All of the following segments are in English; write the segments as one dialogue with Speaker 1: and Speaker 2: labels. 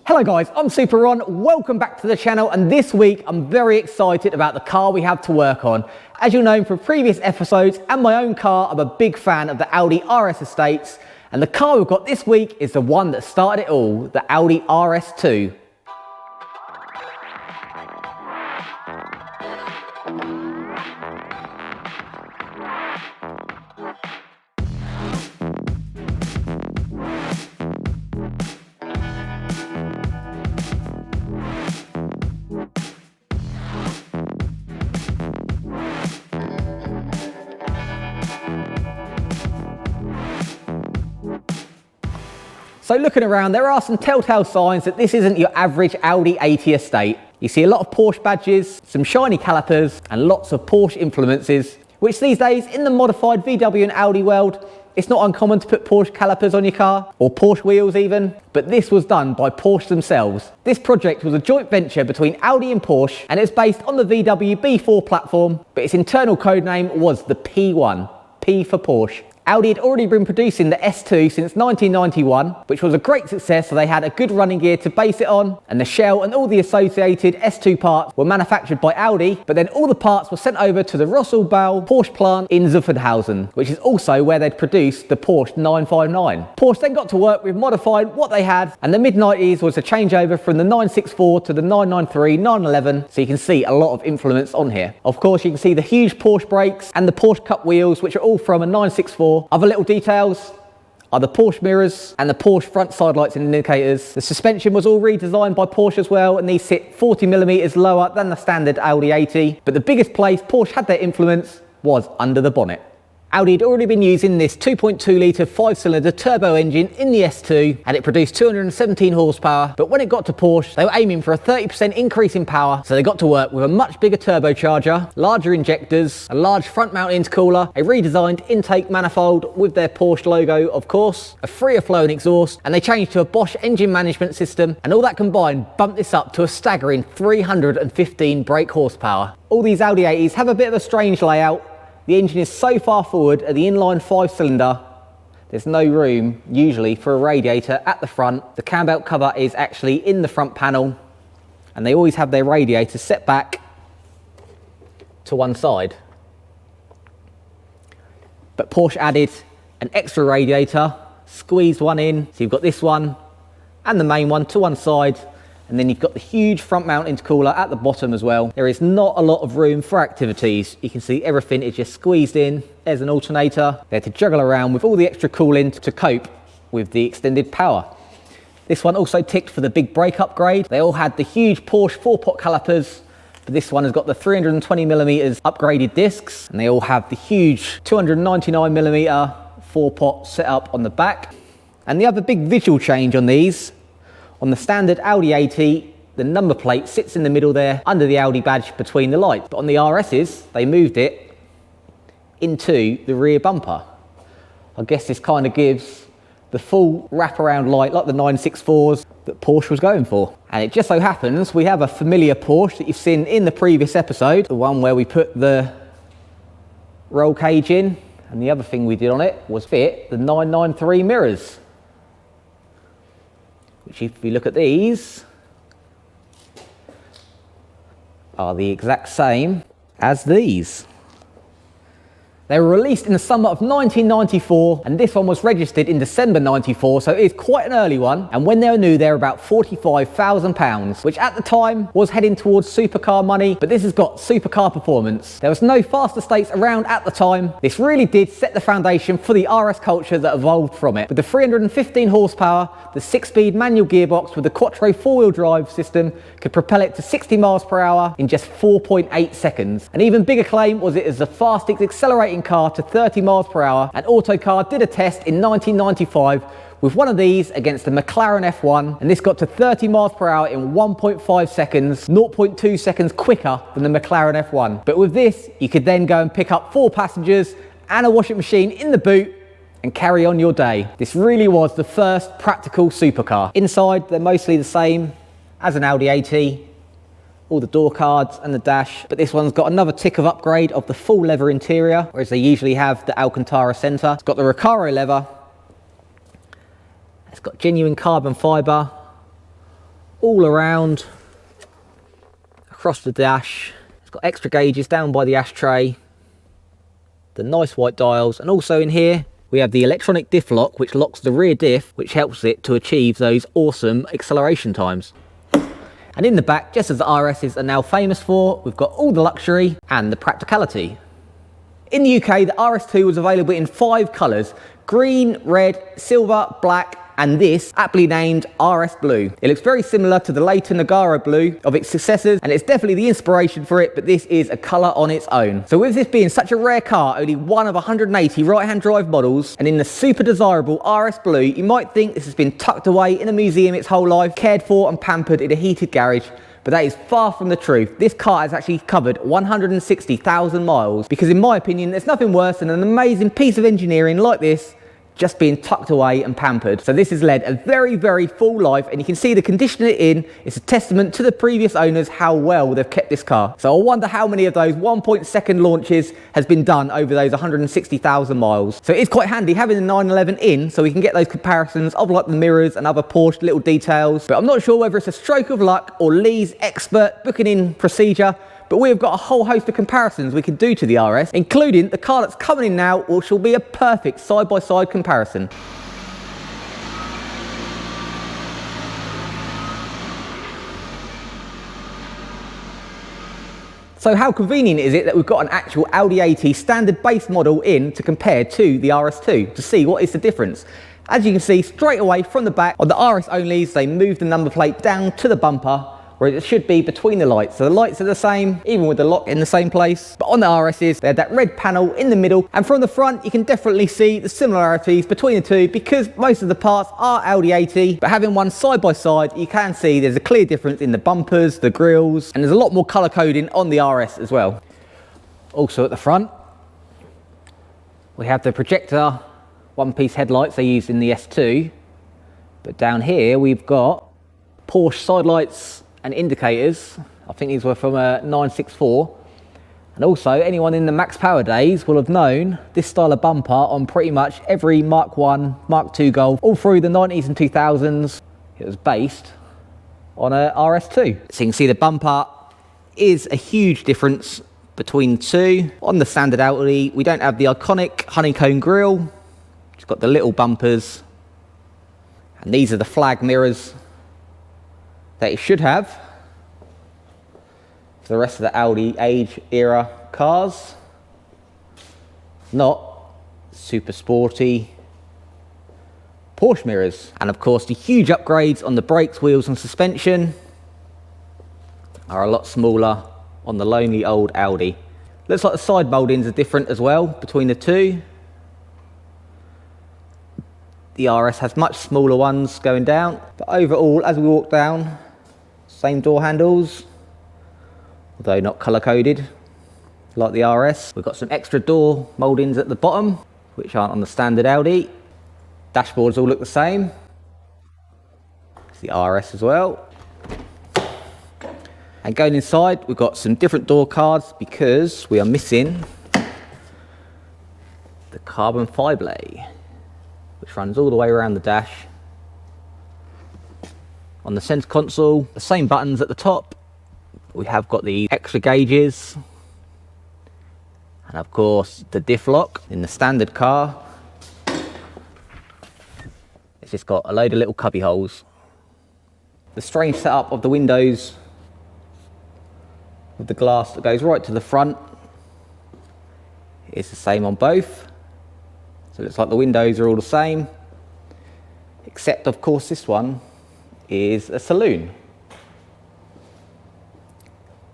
Speaker 1: Hello guys, I'm Super Ron, welcome back to the channel, and this week I'm very excited about the car we have to work on. As you'll know from previous episodes and my own car, I'm a big fan of the Audi RS estates, and the car we've got this week is the one that started it all, the Audi RS2. So looking around, there are some telltale signs that this isn't your average Audi 80 estate. You see a lot of Porsche badges, some shiny calipers, and lots of Porsche influences, which these days in the modified VW and Audi world, it's not uncommon to put Porsche calipers on your car, or Porsche wheels even, but this was done by Porsche themselves. This project was a joint venture between Audi and Porsche, and it's based on the VW B4 platform, but its internal code name was the P1, P for Porsche. Audi had already been producing the S2 since 1991, which was a great success, so they had a good running gear to base it on, and the shell and all the associated S2 parts were manufactured by Audi, but then all the parts were sent over to the Rosselbau Porsche plant in Zuffenhausen, which is also where they'd produced the Porsche 959. Porsche then got to work with modifying what they had, and the mid-90s was a changeover from the 964 to the 993, 911, so you can see a lot of influence on here. Of course, you can see the huge Porsche brakes and the Porsche Cup wheels, which are all from a 964. Other little details are the Porsche mirrors and the Porsche front side lights and indicators. The suspension was all redesigned by Porsche as well, and these sit 40mm lower than the standard Audi 80. But the biggest place Porsche had their influence was under the bonnet. Audi had already been using this 2.2 litre 5-cylinder turbo engine in the S2, and it produced 217 horsepower, but when it got to Porsche, they were aiming for a 30% increase in power, so they got to work with a much bigger turbocharger, larger injectors, a large front mount intercooler, a redesigned intake manifold with their Porsche logo of course, a freer flowing exhaust, and they changed to a Bosch engine management system, and all that combined bumped this up to a staggering 315 brake horsepower. All these Audi 80s have a bit of a strange layout. The engine is so far forward at the inline 5-cylinder, there's no room usually for a radiator at the front. The cam belt cover is actually in the front panel, and they always have their radiator set back to one side. But Porsche added an extra radiator, squeezed one in, so you've got this one and the main one to one side, and then you've got the huge front mount intercooler at the bottom as well. There is not a lot of room for activities. You can see everything is just squeezed in. There's an alternator there to juggle around with all the extra cooling to cope with the extended power. This one also ticked for the big brake upgrade. They all had the huge Porsche 4-pot calipers, but this one has got the 320mm upgraded discs, and they all have the huge 299mm 4-pot setup on the back. And the other big visual change on these, on the standard Audi 80, the number plate sits in the middle there under the Audi badge between the lights. But on the RS's, they moved it into the rear bumper. I guess this kind of gives the full wraparound light like the 964s that Porsche was going for. And it just so happens we have a familiar Porsche that you've seen in the previous episode, the one where we put the roll cage in, and the other thing we did on it was fit the 993 mirrors, which if you look at these, are the exact same as these. They were released in the summer of 1994, and this one was registered in December 94, so it is quite an early one. And when they were new, they were about £45,000, which at the time was heading towards supercar money, but this has got supercar performance. There was no fast estates around at the time. This really did set the foundation for the RS culture that evolved from it. With the 315 horsepower, the 6-speed manual gearbox with the Quattro 4-wheel drive system could propel it to 60 miles per hour in just 4.8 seconds. An even bigger claim was it is the fastest accelerating car to 30 miles per hour, and Autocar did a test in 1995 with one of these against the McLaren F1, and this got to 30 miles per hour in 1.5 seconds, 0.2 seconds quicker than the McLaren F1. But with this, you could then go and pick up 4 passengers and a washing machine in the boot and carry on your day. This really was the first practical supercar. Inside, they're mostly the same as an Audi 80. All the door cards and the dash, but this one's got another tick of upgrade of the full leather interior, whereas they usually have the Alcantara centre. It's got the Recaro leather, it's got genuine carbon fibre all around, across the dash. It's got extra gauges down by the ashtray, the nice white dials, and also in here we have the electronic diff lock, which locks the rear diff, which helps it to achieve those awesome acceleration times. And in the back, just as the RSs are now famous for, we've got all the luxury and the practicality. In the UK, the RS2 was available in 5 colours: green, red, silver, black, and this aptly named RS Blue. It looks very similar to the later Nogaro Blue of its successors, and it's definitely the inspiration for it, but this is a colour on its own. So with this being such a rare car, only one of 180 right-hand drive models, and in the super desirable RS Blue, you might think this has been tucked away in a museum its whole life, cared for and pampered in a heated garage. But that is far from the truth. This car has actually covered 160,000 miles, because in my opinion, there's nothing worse than an amazing piece of engineering like this just being tucked away and pampered. So this has led a very, very full life, and you can see the condition it's in. It's a testament to the previous owners how well they've kept this car. So I wonder how many of those 1.2 launches has been done over those 160,000 miles. So it's quite handy having the 911 in, so we can get those comparisons of like the mirrors and other Porsche little details. But I'm not sure whether it's a stroke of luck or Lee's expert booking in procedure, but we've got a whole host of comparisons we can do to the RS, including the car that's coming in now, which will be a perfect side-by-side comparison. So how convenient is it that we've got an actual Audi AT standard base model in to compare to the RS2 to see what is the difference? As you can see straight away from the back, on the RS onlys, they moved the number plate down to the bumper, where it should be between the lights. So the lights are the same, even with the lock in the same place. But on the RSs, they had that red panel in the middle. And from the front, you can definitely see the similarities between the two, because most of the parts are Audi AT. But having one side by side, you can see there's a clear difference in the bumpers, the grills, and there's a lot more color coding on the RS as well. Also at the front, we have the projector one-piece headlights they used in the S2. But down here, we've got Porsche side lights and indicators. I think these were from a 964. And also, anyone in the Max Power days will have known this style of bumper on pretty much every Mark 1, Mark 2 Golf, all through the 90s and 2000s. It was based on a RS2. So you can see the bumper is a huge difference between the two. On the standard Audi, we don't have the iconic honeycomb grille. It's got the little bumpers. And these are the flag mirrors that it should have for the rest of the Audi age era cars. Not super sporty Porsche mirrors. And of course the huge upgrades on the brakes, wheels and suspension are a lot smaller on the lonely old Audi. Looks like the side mouldings are different as well between the two. The RS has much smaller ones going down, but overall as we walk down, same door handles, although not colour coded like the RS. We've got some extra door mouldings at the bottom, which aren't on the standard Audi. Dashboards all look the same. It's the RS as well. And going inside, we've got some different door cards because we are missing the carbon fibre, which runs all the way around the dash. On the centre console, the same buttons at the top. We have got the extra gauges. And of course, the diff lock in the standard car. It's just got a load of little cubby holes. The strange setup of the windows with the glass that goes right to the front is the same on both. So it looks like the windows are all the same, except of course this one is a saloon.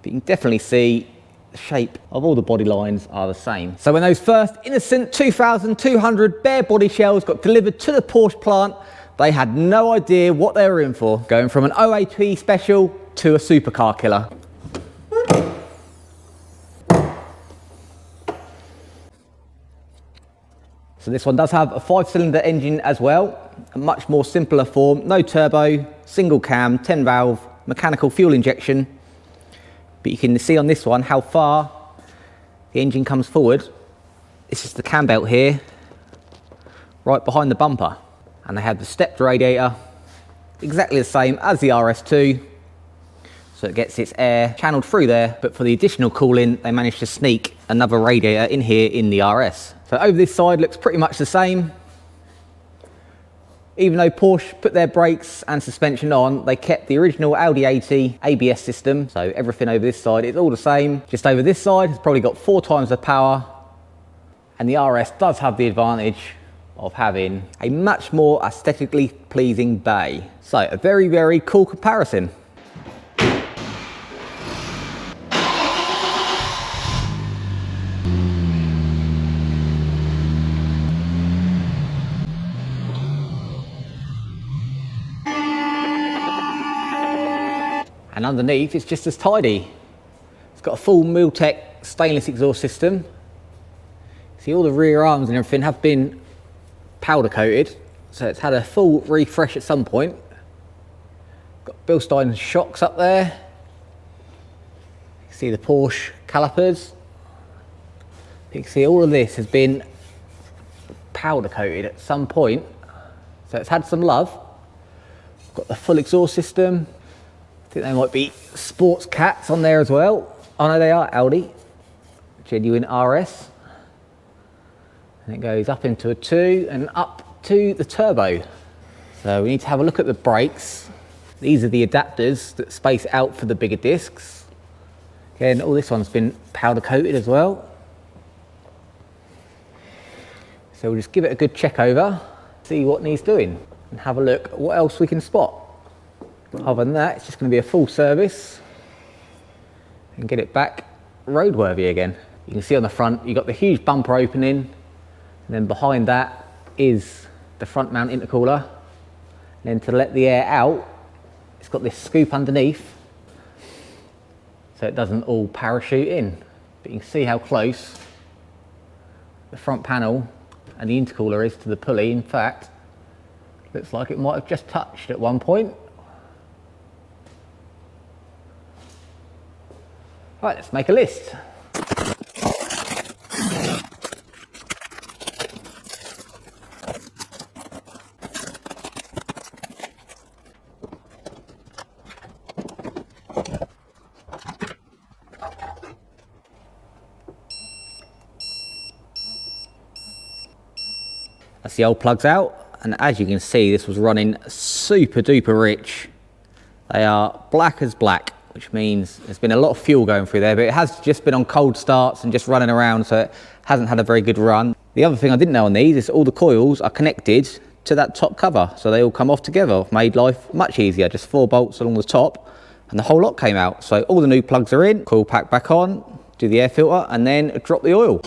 Speaker 1: But you can definitely see the shape of all the body lines are the same. So when those first innocent 2,200 bare body shells got delivered to the Porsche plant, they had no idea what they were in for, going from an OAP special to a supercar killer. So this one does have a 5-cylinder engine as well, a much more simpler form, no turbo, single cam, 10 valve, mechanical fuel injection. But you can see on this one how far the engine comes forward. This is the cam belt here, right behind the bumper. And they have the stepped radiator exactly the same as the RS2. So it gets its air channeled through there, but for the additional cooling, they managed to sneak another radiator in here in the RS. So over this side looks pretty much the same. Even though Porsche put their brakes and suspension on, they kept the original Audi 80 ABS system. So everything over this side is all the same. Just over this side, it's probably got 4 times the power. And the RS does have the advantage of having a much more aesthetically pleasing bay. So a very, very cool comparison. And underneath, it's just as tidy. It's got a full Miltech stainless exhaust system. See, all the rear arms and everything have been powder coated, so it's had a full refresh at some point. Got Bilstein shocks up there. You can see the Porsche calipers. You can see all of this has been powder coated at some point, so it's had some love. Got the full exhaust system. I think there might be sports cats on there as well. Oh no, they are Audi. Genuine RS. And it goes up into a 2 and up to the turbo. So we need to have a look at the brakes. These are the adapters that space out for the bigger discs. Again, all this one's been powder coated as well. So we'll just give it a good check over, see what needs doing, and have a look at what else we can spot. Other than that, it's just going to be a full service and get it back roadworthy again. You can see on the front, you've got the huge bumper opening, and then behind that is the front mount intercooler. And then to let the air out, it's got this scoop underneath, so it doesn't all parachute in. But you can see how close the front panel and the intercooler is to the pulley. In fact, looks like it might have just touched at one point. Right, let's make a list. That's the old plugs out, and as you can see, this was running super duper rich. They are black as black, which means there's been a lot of fuel going through there, but it has just been on cold starts and just running around, so it hasn't had a very good run. The other thing I didn't know on these is all the coils are connected to that top cover, so they all come off together. Made life much easier, just 4 bolts along the top, and the whole lot came out. So all the new plugs are in, coil pack back on, do the air filter, and then drop the oil.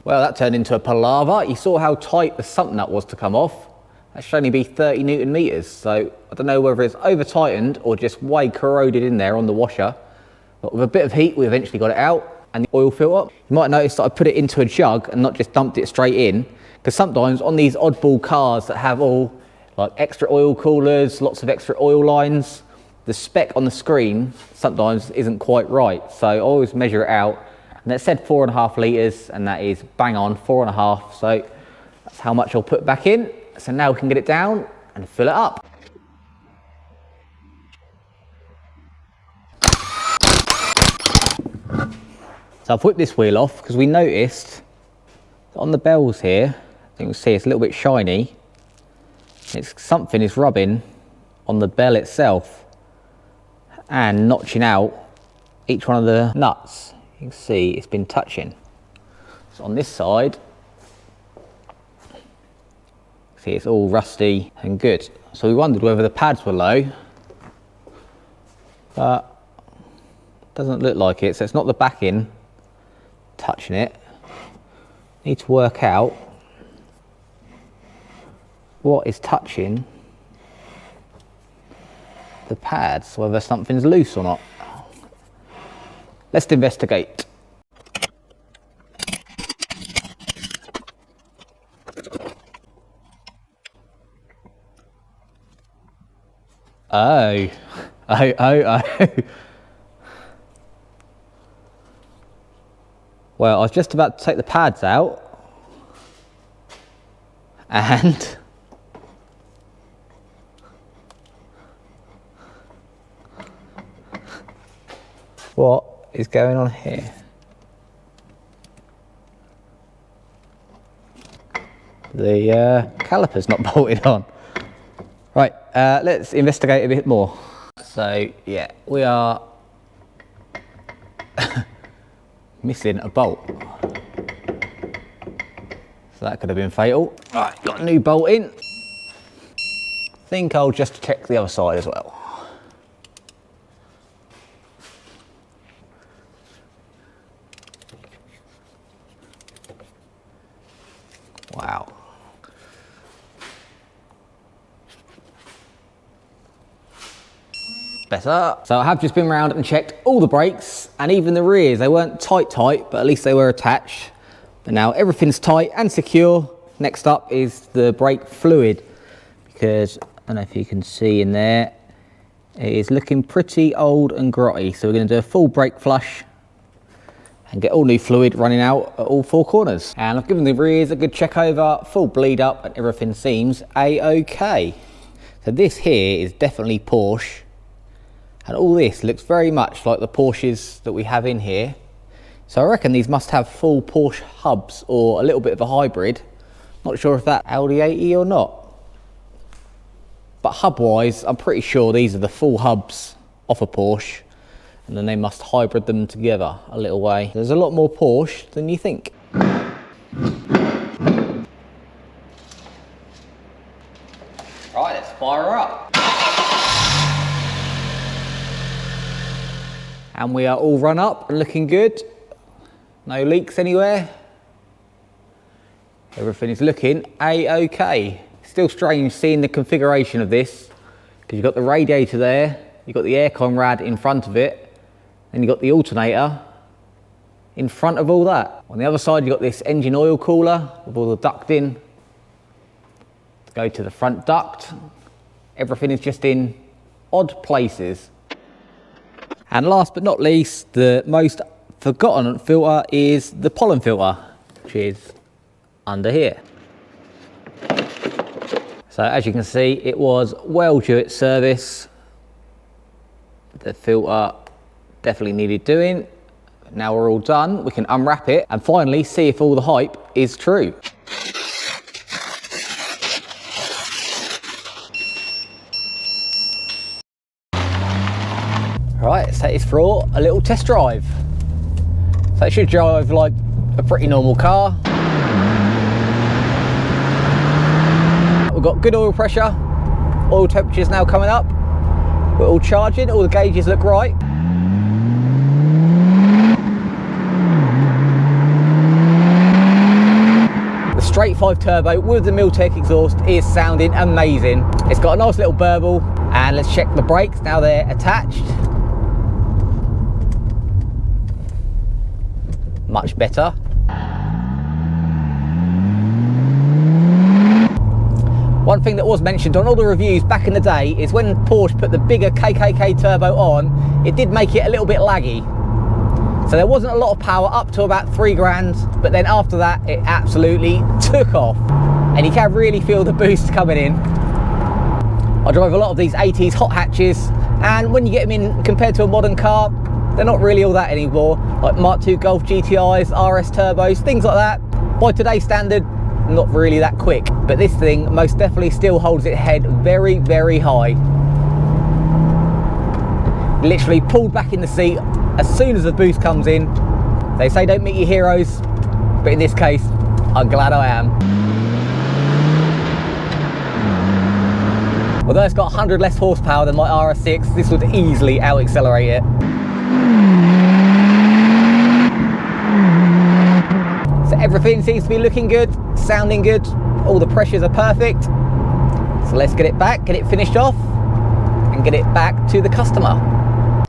Speaker 1: Well, that turned into a palaver. You saw how tight the sump nut was to come off. That should only be 30 Newton meters. So I don't know whether it's over tightened or just way corroded in there on the washer. But with a bit of heat, we eventually got it out. And the oil filter, you might notice that I put it into a jug and not just dumped it straight in. Because sometimes on these oddball cars that have all like extra oil coolers, lots of extra oil lines, the spec on the screen sometimes isn't quite right. So I always measure it out. And it said 4.5 litres, and that is bang on 4.5. So that's how much I'll put back in. So now we can get it down and fill it up. So I've whipped this wheel off because we noticed on the bells here, I think you'll see it's a little bit shiny. It's something is rubbing on the bell itself and notching out each one of the nuts. You can see it's been touching. So on this side, see it's all rusty and good. So we wondered whether the pads were low, but it doesn't look like it. So it's not the backing touching it. Need to work out what is touching the pads, whether something's loose or not. let's investigate. Oh. Well, I was just about to take the pads out, and what is going on here? The caliper's not bolted on. Right, let's investigate a bit more. So yeah, we are missing a bolt. So that could have been fatal. Right, got a new bolt in. Think I'll just check the other side as well. Wow. Better. So I have just been around and checked all the brakes and even the rears. They weren't tight, but at least they were attached. But now everything's tight and secure. Next up is the brake fluid, because I don't know if you can see in there, it is looking pretty old and grotty. So we're going to do a full brake flush and get all new fluid running out at all four corners. And I've given the rears a good check over, full bleed up, and everything seems a-okay. So this here is definitely Porsche. And all this looks very much like the Porsches that we have in here. So I reckon these must have full Porsche hubs or a little bit of a hybrid. Not sure if that's Audi 80 or not. But hub wise, I'm pretty sure these are the full hubs off a Porsche. And then they must hybrid them together a little way. There's a lot more Porsche than you think. Right, let's fire her up. And we are all run up and looking good. No leaks anywhere. Everything is looking a-okay. Still strange seeing the configuration of this, because you've got the radiator there, you've got the aircon rad in front of it, and you've got the alternator in front of all that. On the other side, you've got this engine oil cooler with all the ducting to go to the front duct. Everything is just in odd places. And last but not least, the most forgotten filter is the pollen filter, which is under here. So as you can see, it was well due its service. The filter definitely needed doing. Now we're all done, we can unwrap it and finally see if all the hype is true. Right, let's take this for a little test drive. So it should drive like a pretty normal car. We've got good oil pressure, oil temperature's now coming up. We're all charging, all the gauges look right. The straight 5 turbo with the Miltech exhaust is sounding amazing. It's got a nice little burble, and let's check the brakes now they're attached. Much better. One thing that was mentioned on all the reviews back in the day is when Porsche put the bigger KKK turbo on, it did make it a little bit laggy. So there wasn't a lot of power up to about 3 grand, but then after that it absolutely took off. And you can really feel the boost coming in. I drive a lot of these 80s hot hatches, and when you get them in compared to a modern car, they're not really all that anymore, like Mark II Golf GTIs, RS turbos, things like that. By today's standard, not really that quick, but this thing most definitely still holds its head very, very high. Literally pulled back in the seat as soon as the boost comes in. They say don't meet your heroes, but in this case, I'm glad I am. Although it's got 100 less horsepower than my RS6, this would easily out-accelerate it. So everything seems to be looking good, sounding good, all the pressures are perfect. So let's get it back, get it finished off, and get it back to the customer.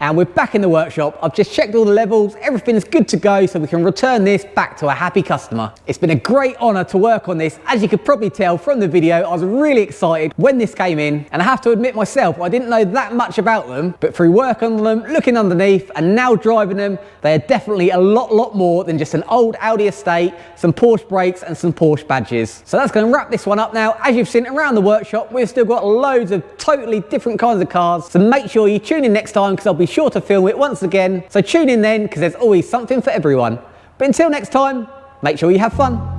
Speaker 1: And we're back in the workshop. I've just checked all the levels, everything's good to go, so we can return this back to a happy customer. It's been a great honour to work on this. As you could probably tell from the video, I was really excited when this came in, and I have to admit myself, I didn't know that much about them, but through work on them, looking underneath, and now driving them, they are definitely a lot more than just an old Audi estate, some Porsche brakes and some Porsche badges. So that's going to wrap this one up now. As you've seen around the workshop, we've still got loads of totally different kinds of cars, so make sure you tune in next time because I'll be sure to film it once again. So tune in then because there's always something for everyone. But until next time, make sure you have fun.